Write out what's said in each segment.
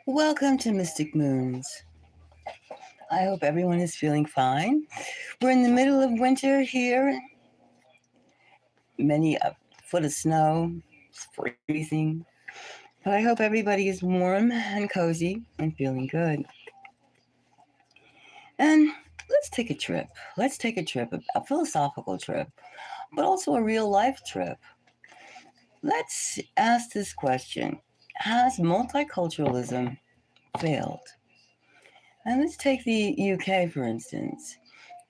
Welcome to Mystic Moons. I hope everyone is feeling fine. We're in the middle of winter here. Many a foot of snow. It's freezing. But I hope everybody is warm and cozy and feeling good. And let's take a trip. Let's take a trip, a philosophical trip, but also a real life trip. Let's ask this question: has multiculturalism failed? And let's take the UK, for instance.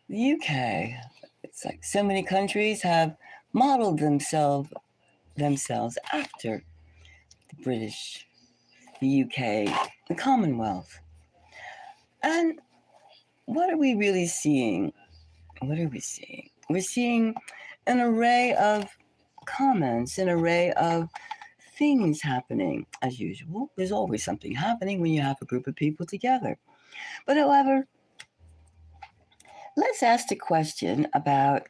The UK, it's like so many countries have modeled themselves after the British, the UK, the Commonwealth. And what are we really seeing? What are we seeing? We're seeing an array of comments, an array of things happening. As usual, there's always something happening when you have a group of people together. But however, let's ask the question about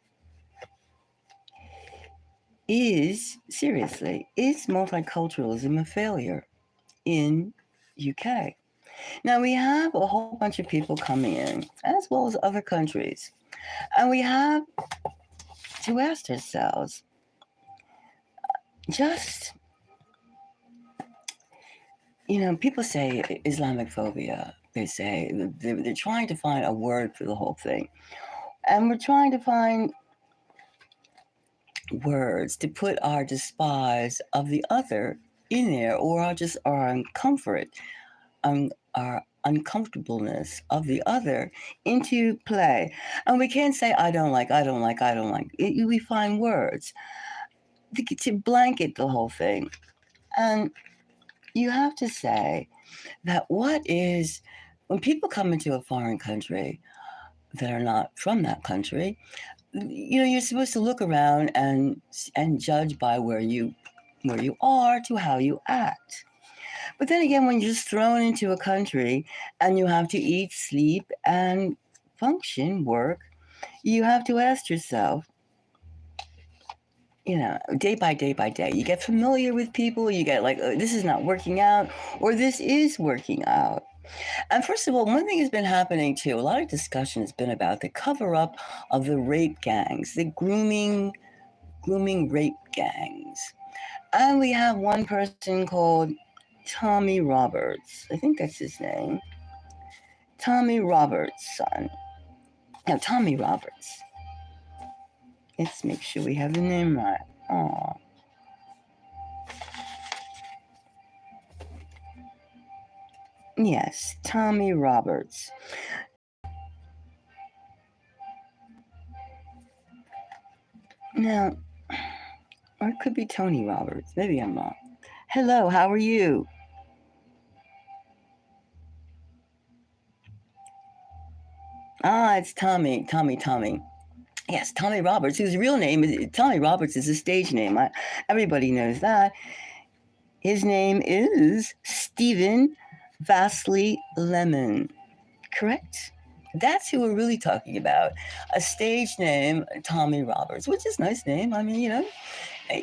is multiculturalism a failure in UK? Now we have a whole bunch of people coming in, as well as other countries, and we have to ask ourselves, just, people say Islamic phobia. They say they're trying to find a word for the whole thing, and we're trying to find words to put our despise of the other in there, or our our uncomfortableness of the other into play. And we can't say I don't like. We find words to blanket the whole thing. And you have to say that when people come into a foreign country that are not from that country, you're supposed to look around and judge by where you are to how you act. But then again, when you're just thrown into a country and you have to eat, sleep, and function, work, you have to ask yourself, day by day by day, you get familiar with people, you get like, oh, this is not working out, or this is working out. And first of all, one thing has been happening too, a lot of discussion has been about the cover up of the rape gangs, the grooming rape gangs. And we have one person called Tommy Roberts. I think that's his name. Tommy Roberts' son. Now, Tommy Roberts. Let's make sure we have the name right. Oh. Yes, Tommy Roberts. Now, or it could be Tony Roberts. Maybe I'm wrong. Hello, how are you? It's Tommy. Yes, Tommy Roberts, whose real name is Tommy Roberts is a stage name. Everybody knows that. His name is Stephen Vasily Lemon. Correct? That's who we're really talking about. A stage name, Tommy Roberts, which is a nice name. I mean, you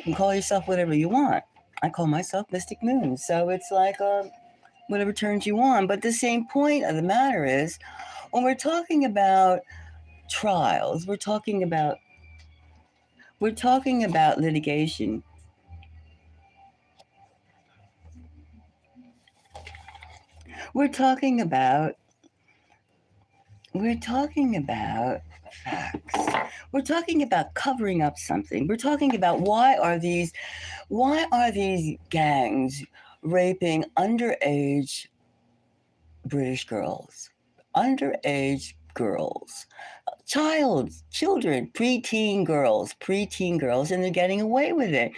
can call yourself whatever you want. I call myself Mystic Moon. So it's like whatever turns you on. But the same point of the matter is, when we're talking about trials, we're talking about litigation. We're talking about facts. We're talking about covering up something. We're talking about why are these gangs raping underage British girls, children, preteen girls, and they're getting away with it.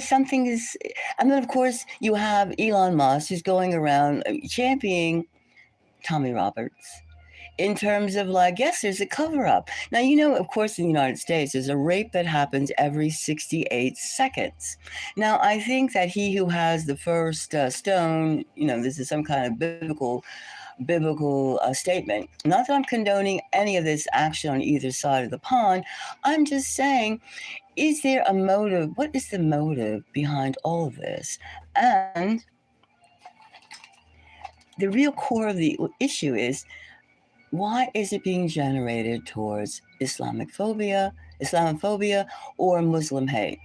Something is, and then of course you have Elon Musk who's going around championing Tommy Roberts in terms of like, yes, there's a cover up. Now, of course, in the United States, there's a rape that happens every 68 seconds. Now, I think that he who has the first stone, this is some kind of biblical statement. Not that I'm condoning any of this action on either side of the pond. I'm just saying, is there a motive? What is the motive behind all of this? And the real core of the issue is, why is it being generated towards Islamophobia, or Muslim hate?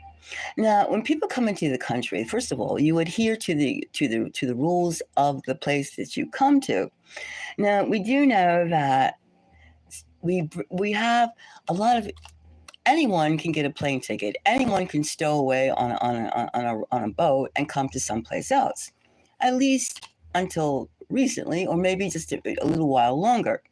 Now, when people come into the country, first of all, you adhere to the rules of the place that you come to. Now, we do know that we have a lot of, anyone can get a plane ticket. Anyone can stow away on a boat and come to someplace else, at least until recently, or maybe just a little while longer.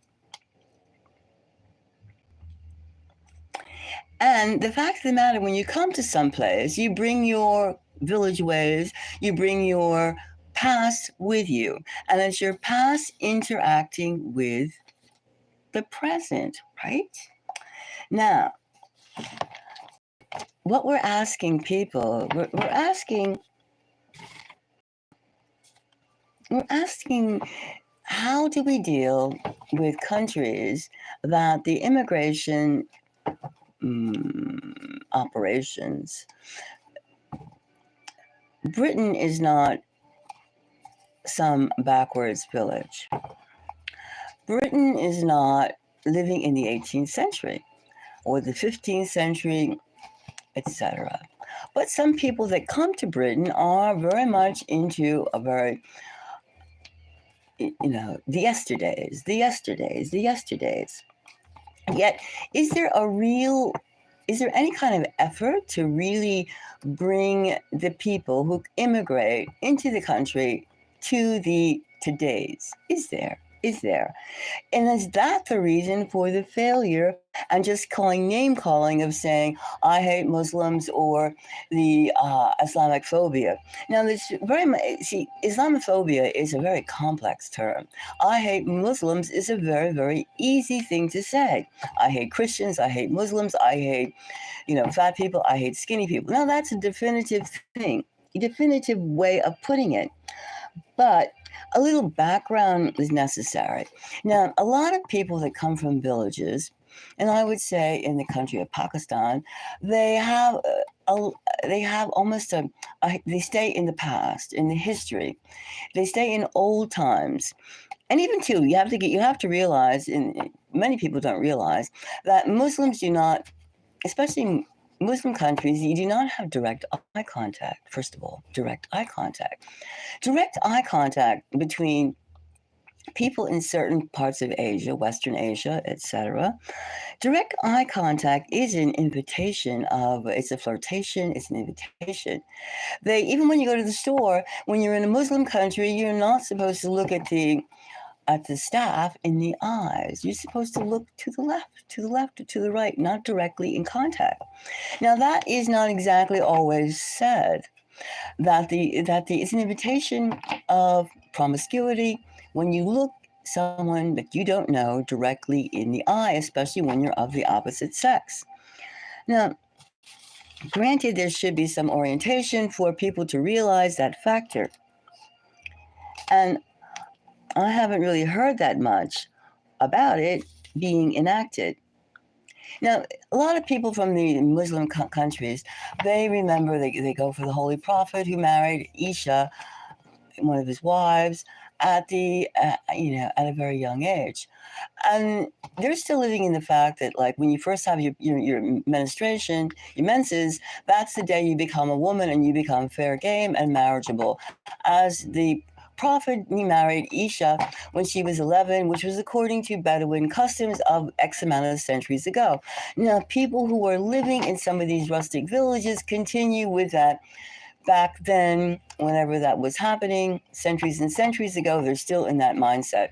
And the fact of the matter, when you come to someplace, you bring your village ways, you bring your past with you, and it's your past interacting with the present, right? Now, what we're asking people, we're asking, how do we deal with countries that the immigration operations, Britain is not some backwards village. Britain is not living in the 18th century or the 15th century, etc. But some people that come to Britain are very much into a very, the yesterdays. Yet, is there any kind of effort to really bring the people who immigrate into the country to the todays? Is there? And is that the reason for the failure and just name calling of saying, I hate Muslims, or the Islamic phobia? Now, Islamophobia is a very complex term. I hate Muslims is a very, very easy thing to say. I hate Christians, I hate Muslims, I hate, fat people, I hate skinny people. Now, that's a definitive thing, a definitive way of putting it. But a little background is necessary. Now, a lot of people that come from villages, and I would say in the country of Pakistan, they have almost they stay in the past, in the history. They stay in old times. And even too, you have to realize, and many people don't realize, that Muslims do not, especially Muslim countries, you do not have direct eye contact. First of all, direct eye contact between people in certain parts of Asia, Western Asia, etc. Direct eye contact is an invitation it's a flirtation, it's an invitation. Even when you go to the store, when you're in a Muslim country, you're not supposed to look at the staff in the eyes. You're supposed to look to the left, or to the right, not directly in contact. Now, that is not exactly always said. It's an invitation of promiscuity when you look someone that you don't know directly in the eye, especially when you're of the opposite sex. Now, granted, there should be some orientation for people to realize that factor. And I haven't really heard that much about it being enacted. Now, a lot of people from the Muslim countries, they remember, they go for the Holy Prophet who married Isha, one of his wives, at a very young age. And they're still living in the fact that, like, when you first have your menstruation, your menses, that's the day you become a woman and you become fair game and marriageable. As the Prophet married Isha when she was 11, which was according to Bedouin customs of X amount of centuries ago. Now, people who are living in some of these rustic villages continue with that. Back then, whenever that was happening, centuries and centuries ago, they're still in that mindset.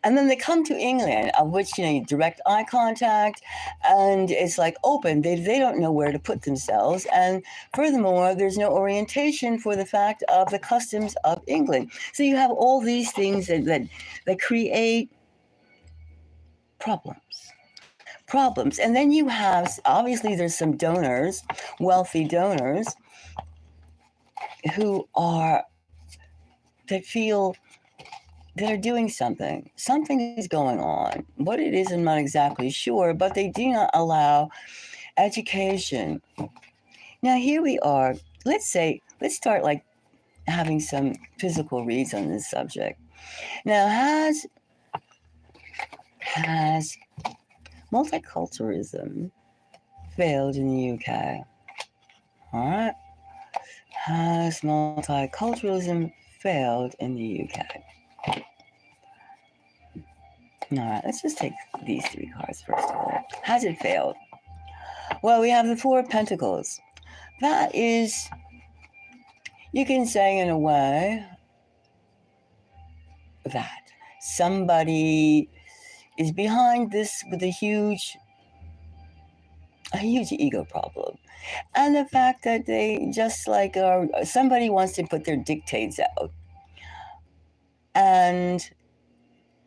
And then they come to England, of which, direct eye contact, and it's like open. They don't know where to put themselves. And furthermore, there's no orientation for the fact of the customs of England. So you have all these things that create problems. And then you have, obviously, there's some donors, wealthy donors, that feel they're doing something. Something is going on. What it is, I'm not exactly sure, but they do not allow education. Now, here we are. Let's start like having some physical reads on this subject. Now, has multiculturalism failed in the UK? All right. Has multiculturalism failed in the UK? All right, let's just take these three cards first of all. Has it failed? Well, we have the Four of Pentacles. That is, you can say in a way that somebody is behind this with a huge ego problem. And the fact that they just like somebody wants to put their dictates out. And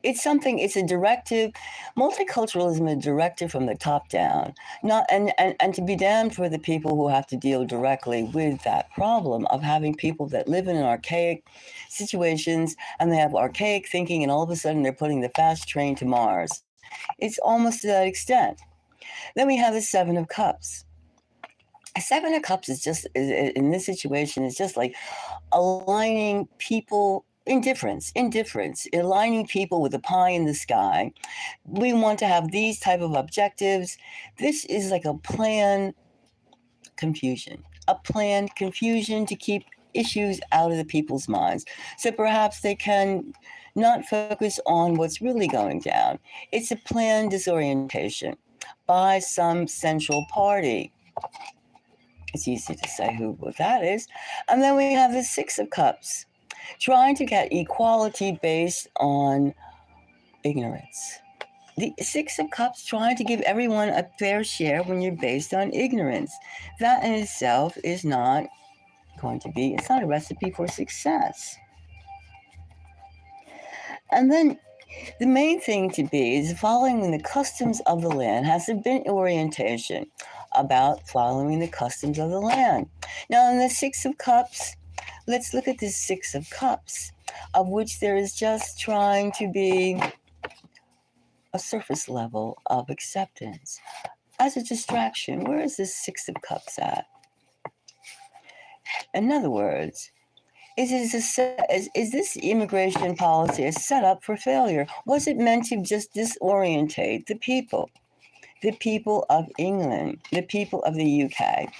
it's a directive. Multiculturalism is a directive from the top down. And to be damned for the people who have to deal directly with that problem of having people that live in archaic situations and they have archaic thinking, and all of a sudden they're putting the fast train to Mars. It's almost to that extent. Then we have the Seven of Cups. A Seven of Cups is just, in this situation, is just like aligning people, indifference, aligning people with a pie in the sky. We want to have these type of objectives. This is like a planned confusion to keep issues out of the people's minds. So perhaps they can not focus on what's really going down. It's a planned disorientation by some central party. It's easy to say what that is. And then we have the Six of Cups, trying to get equality based on ignorance. The Six of Cups trying to give everyone a fair share when you're based on ignorance. That in itself is not it's not a recipe for success. And then the main thing to be is following the customs of the land. Has there been orientation about following the customs of the land? Now, in the Six of Cups, let's look at this Six of Cups, of which there is just trying to be a surface level of acceptance as a distraction. Where is this Six of Cups at? In other words, is this immigration policy a setup for failure? Was it meant to just disorientate the people of England, the people of the UK?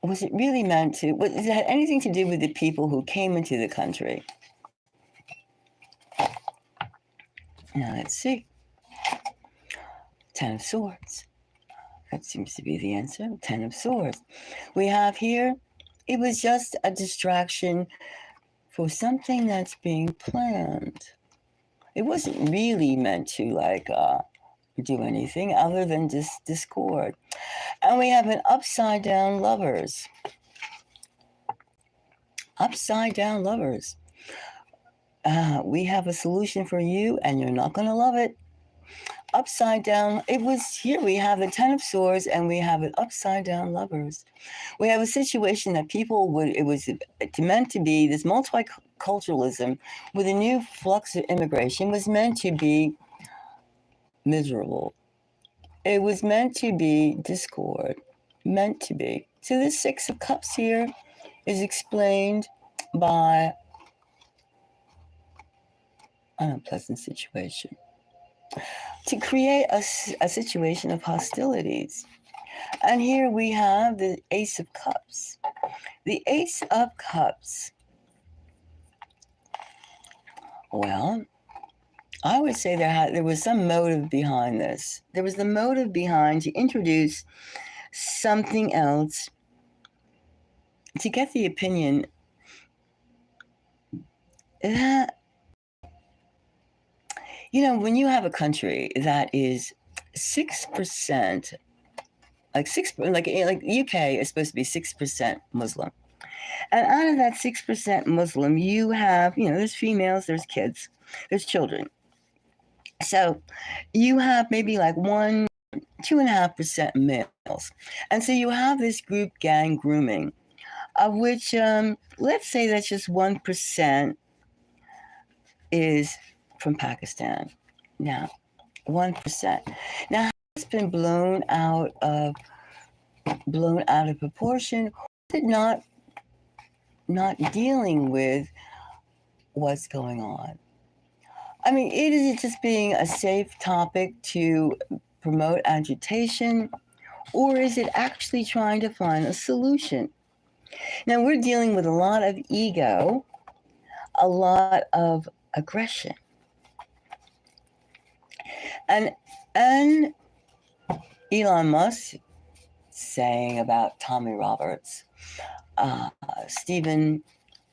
Was it really meant to? Does it have anything to do with the people who came into the country? Now let's see. Ten of Swords. That seems to be the answer. Ten of Swords. We have here, it was just a distraction for something that's being planned. It wasn't really meant to do anything other than just discord. And we have an upside down lovers. Upside down lovers. We have a solution for you, and you're not going to love it. Upside down, it was here. We have the Ten of Swords, and we have an upside down lovers. We have a situation that it was meant to be this multiculturalism with a new flux of immigration was meant to be miserable. It was meant to be discord, meant to be. So this Six of Cups here is explained by an unpleasant situation to create a situation of hostilities. And here we have the Ace of Cups. The Ace of Cups. Well, I would say there was some motive behind this. There was the motive behind to introduce something else to get the opinion that, when you have a country that is 6%, like UK is supposed to be 6% Muslim. And out of that 6% Muslim, you have, there's females, there's kids, there's children. So you have maybe like 2.5% males. And so you have this group gang grooming, of which, let's say that's just 1% is from Pakistan. Now, 1%. Now, it's been blown out of proportion, it not dealing with what's going on? I mean, is it just being a safe topic to promote agitation, or is it actually trying to find a solution? Now, we're dealing with a lot of ego, a lot of aggression. And Elon Musk saying about Tommy Roberts, Stephen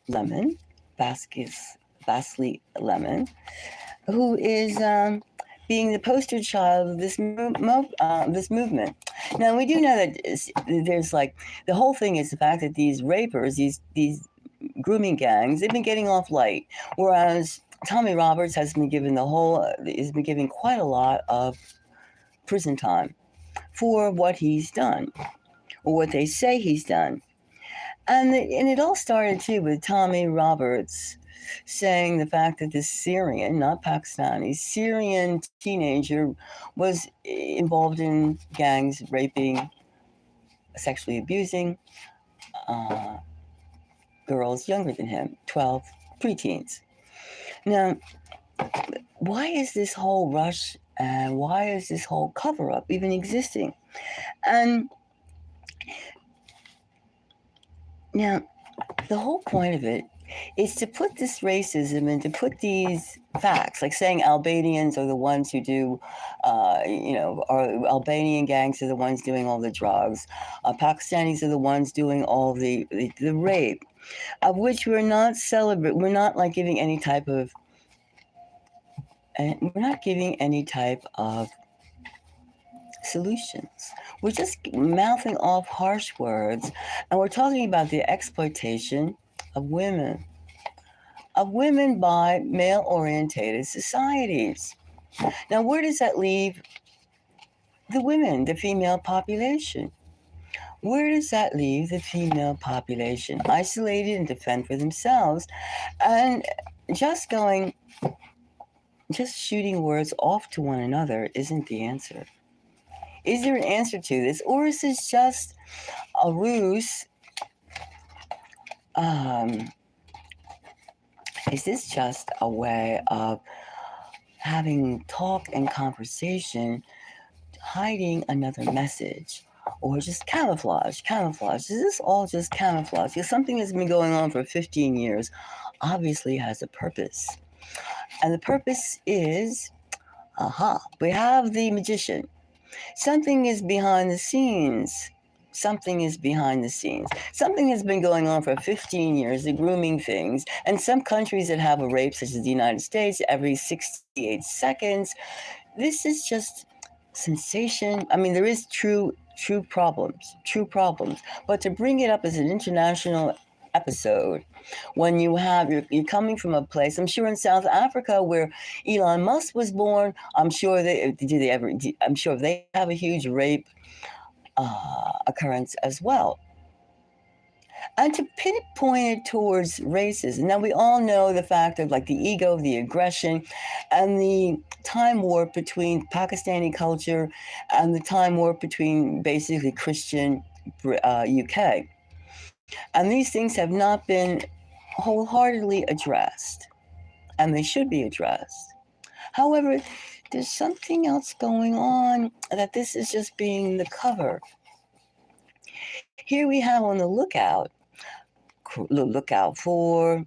Lemon, Basley Lemon, who is being the poster child of this movement. Now, we do know that there's like, the whole thing is the fact that these rapers, these grooming gangs, they've been getting off light, whereas Tommy Roberts has been given quite a lot of prison time for what he's done, or what they say he's done. And it all started too with Tommy Roberts saying the fact that this Syrian, not Pakistani, Syrian teenager was involved in gangs, raping, sexually abusing girls younger than him, 12 preteens. Now, why is this whole rush and why is this whole cover-up even existing? And now, the whole point of it is to put this racism and to put these facts, like saying Albanians are the ones who do, or Albanian gangs are the ones doing all the drugs. Pakistanis are the ones doing all the rape, of which we're not We're not like giving any type of. We're not giving any type of solutions. We're just mouthing off harsh words, and we're talking about the exploitation of women by male-orientated societies. Now, where does that leave the women, the female population? Where does that leave the female population? Isolated and defend for themselves, and just shooting words off to one another isn't the answer. Is there an answer to this, or is this just a ruse? Is this just a way of having talk and conversation, hiding another message, or just camouflage? Is this all just camouflage? Because something that's been going on for 15 years obviously has a purpose. And the purpose is, we have the magician. Something is behind the scenes. Something has been going on for 15 years, the grooming things. And some countries that have a rape, such as the United States, every 68 seconds. This is just sensation. I mean, there is true problems. But to bring it up as an international episode, when you're coming from a place, I'm sure in South Africa where Elon Musk was born, I'm sure they have a huge rape occurrence as well. And to pinpoint it towards racism. Now, we all know the fact of like the ego, the aggression, and the time warp between Pakistani culture and the time warp between basically Christian UK. And these things have not been wholeheartedly addressed, and they should be addressed. However, there's something else going on that this is just being the cover. Here we have on the lookout for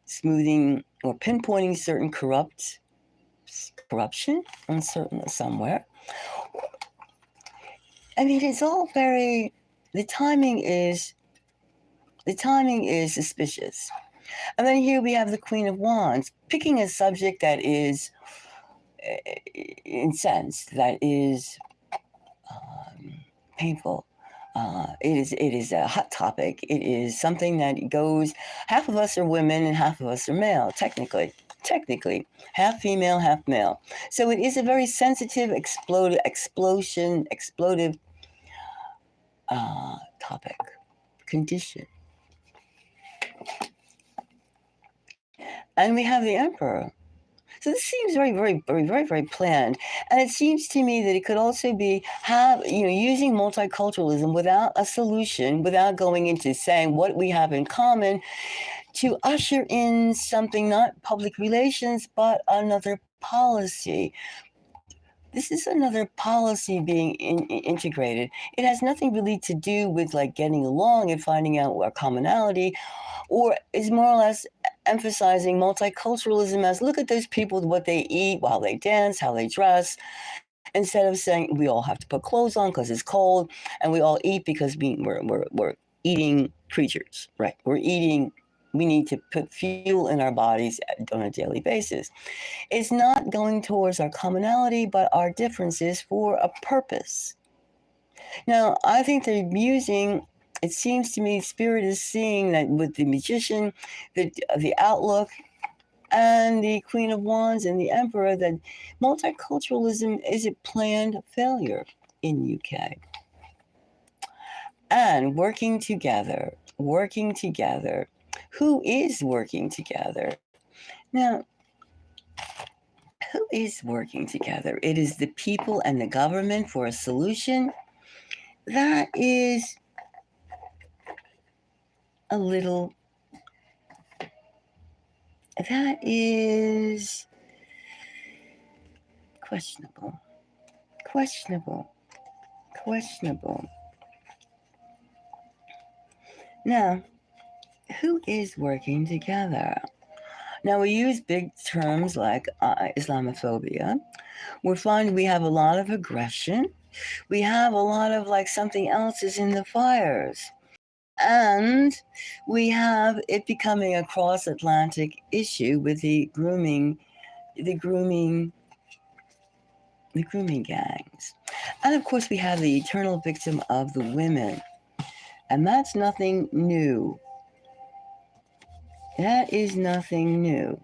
smoothing or pinpointing certain corruption on somewhere. I mean, it's all very. The timing is suspicious. And then here we have the Queen of Wands picking a subject that is incensed, that is painful. It is a hot topic. It is something that goes. Half of us are women and half of us are male. Technically, half female, half male. So it is a very sensitive, explosive topic, condition. And we have the Emperor So this seems very planned. And it seems to me that it could also be using multiculturalism without a solution, without going into saying what we have in common, to usher in something, not public relations, but another policy. This is another policy being integrated. It has nothing really to do with like getting along and finding out our commonality, or is more or less emphasizing multiculturalism as look at those people, what they eat, while they dance, how they dress, instead of saying we all have to put clothes on because it's cold, and we all eat because we're eating creatures, right? We need to put fuel in our bodies on a daily basis. It's not going towards our commonality, but our differences for a purpose. Now, I think they're using, it seems to me, Spirit is seeing that with the Magician, the Outlook, and the Queen of Wands and the Emperor, that multiculturalism is a planned failure in UK. And working together. Who is working together? Now, who is working together? It is the people and the government for a solution. That is a little, that is questionable. Now, who is working together? Now, we use big terms like Islamophobia. We find we have a lot of aggression. We have a lot of like something else is in the fires. And we have it becoming a cross-Atlantic issue with the grooming gangs. And of course, we have the eternal victim of the women. And that's nothing new. That is nothing new.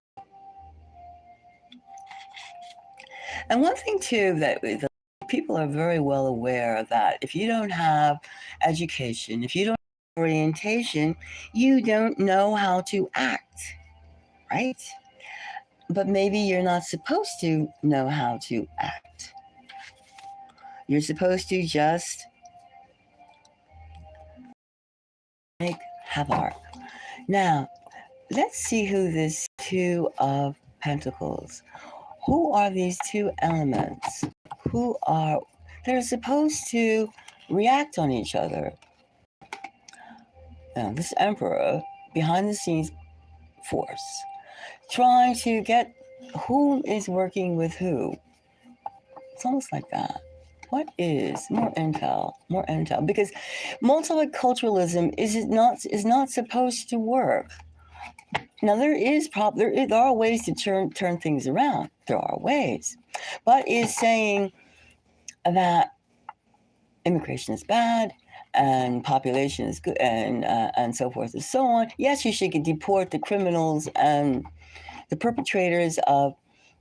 And one thing, too, that the people are very well aware that if you don't have education, if you don't have orientation, you don't know how to act, right? But maybe you're not supposed to know how to act. You're supposed to just make havoc. Now, let's see who this Two of Pentacles. Who are these two elements? They're supposed to react on each other. Now, this Emperor, behind the scenes force, trying to get who is working with who. It's almost like that. What is more intel? Because multiculturalism is not supposed to work. Now there are ways to turn things around. There are ways, but is saying that immigration is bad and population is good and so forth and so on. Yes, you should deport the criminals and the perpetrators of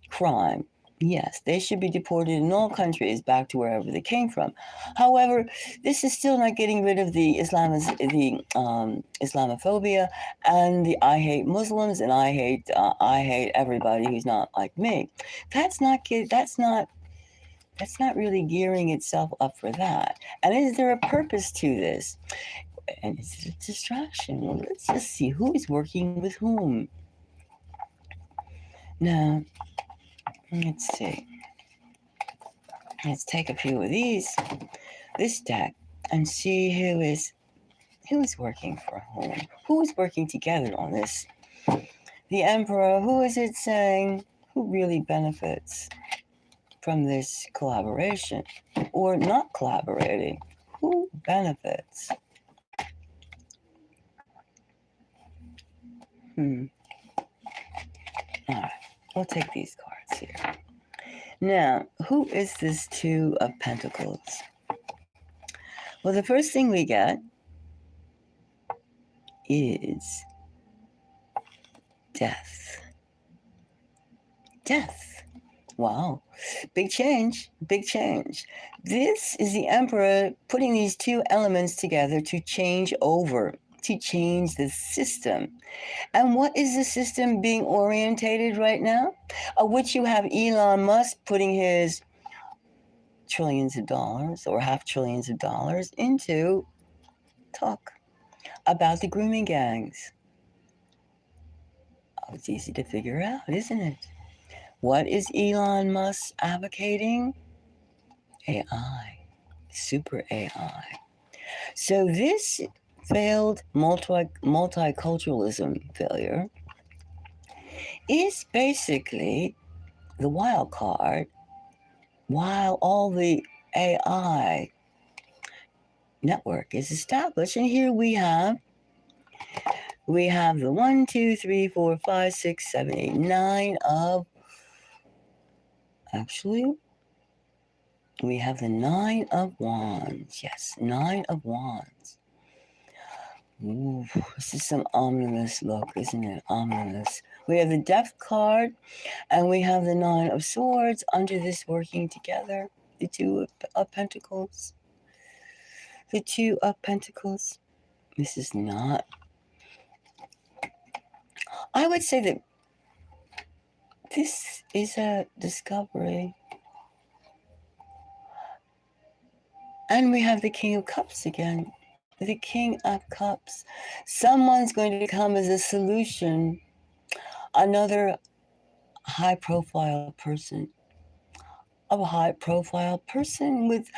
crime. Yes, they should be deported in all countries back to wherever they came from. However, this is still not getting rid of the Islamophobia and the I hate Muslims and I hate everybody who's not like me. That's not really gearing itself up for that. And is there a purpose to this? And it's a distraction. Well, let's just see who is working with whom. Now, let's see. Let's take a few of this deck, and see who is working for whom. Who is working together on this? The Emperor. Who is it saying? Who really benefits from this collaboration, or not collaborating? Who benefits? All right. We'll take these cards here. Now, who is this Two of Pentacles? Well, the first thing we get is death. Death. Wow. Big change. This is the Emperor putting these two elements together to change over, to change the system. And what is the system being orientated right now? Of which you have Elon Musk putting his trillions of dollars or half trillions of dollars into talk about the grooming gangs. Oh, it's easy to figure out, isn't it? What is Elon Musk advocating? AI, super AI. So this failed multiculturalism failure is basically the wild card while all the AI network is established. And here we have the 1, 2, 3, 4, 5, 6, 7, 8, 9 of, actually, we have the 9 of Wands. Yes, 9 of Wands. Ooh, this is some ominous look, isn't it? Ominous. We have the Death card, and we have the 9 of Swords under this working together. The 2 of Pentacles. The 2 of Pentacles. This is not. I would say that this is a discovery. And we have the King of Cups again. The King of Cups. Someone's going to come as a solution. Another high-profile person. A high-profile person with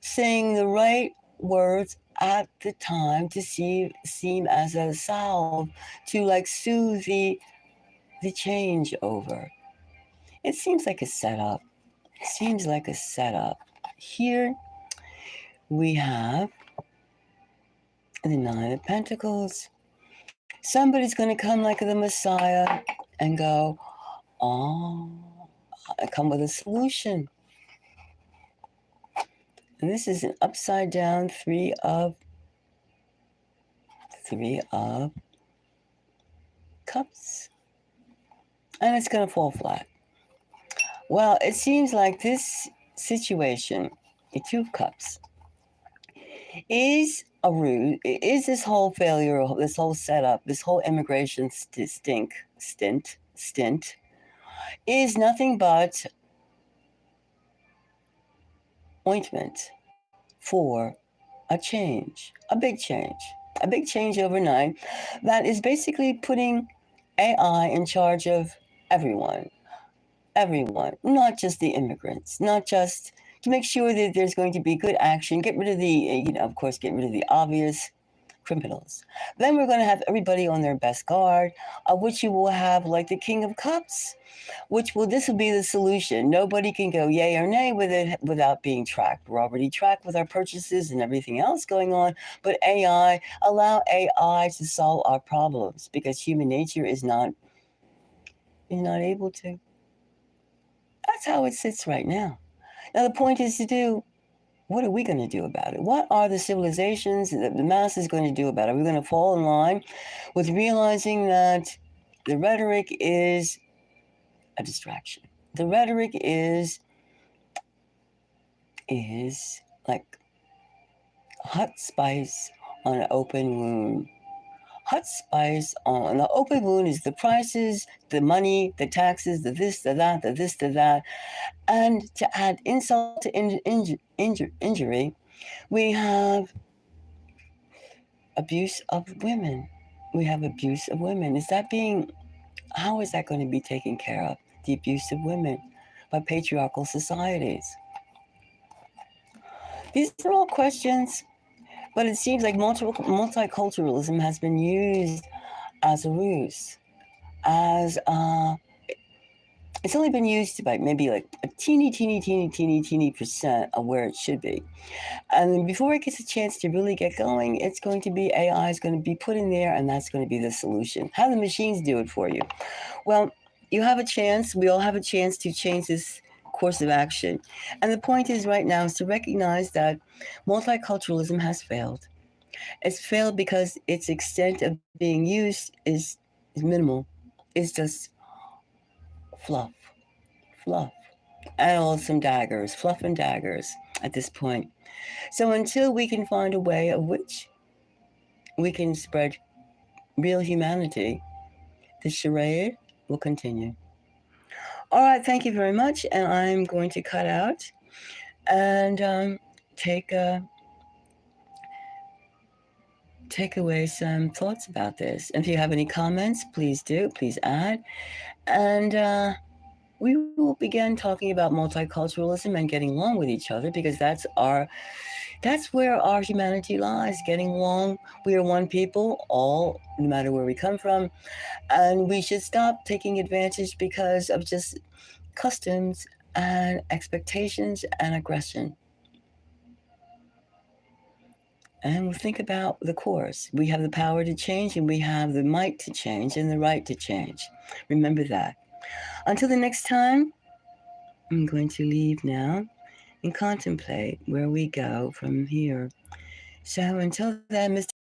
saying the right words at the time to seem as a salve to like soothe the changeover. It seems like a setup. It seems like a setup. Here we have the 9 of Pentacles. Somebody's going to come like the Messiah and go, oh, I come with a solution. And this is an upside down 3 of Cups. And it's going to fall flat. Well, it seems like this situation, the 2 of Cups, is a root, is this whole failure, this whole setup, this whole immigration stint, is nothing but ointment for a change, a big change overnight that is basically putting AI in charge of everyone, not just the immigrants, not just to make sure that there's going to be good action, get rid of the, of course, get rid of the obvious criminals. Then we're going to have everybody on their best guard, of which you will have like the King of Cups, this will be the solution. Nobody can go yay or nay with it without being tracked. We're already tracked with our purchases and everything else going on, but allow AI to solve our problems because human nature is not able to. That's how it sits right now. Now, the point is to do, what are we going to do about it? What are the civilizations, the masses going to do about it? Are we going to fall in line with realizing that the rhetoric is a distraction? The rhetoric is like hot spice on an open wound. Hot spice on the open wound is the prices, the money, the taxes, the this, the that, the this, the that. And to add insult to injury, we have abuse of women. How is that going to be taken care of? The abuse of women by patriarchal societies. These are all questions, but it seems like multiculturalism has been used as a ruse, it's only been used by maybe like a teeny percent of where it should be. And before it gets a chance to really get going, it's going to be AI is going to be put in there, and that's going to be the solution. How the machines do it for you? Well, you have a chance. We all have a chance to change this course of action. And the point is right now is to recognize that multiculturalism has failed. It's failed because its extent of being used is minimal. It's just fluff, and some daggers, fluff and daggers at this point. So until we can find a way of which we can spread real humanity. The charade will continue. All right, thank you very much. And I'm going to cut out and take take away some thoughts about this. If you have any comments, please do. Please add. And we will begin talking about multiculturalism and getting along with each other because that's where our humanity lies, getting along. We are one people, all, no matter where we come from, and we should stop taking advantage because of just customs and expectations and aggression. And we think about the course. We have the power to change, and we have the might to change, and the right to change. Remember that. Until the next time, I'm going to leave now and contemplate where we go from here. So until then, Mr.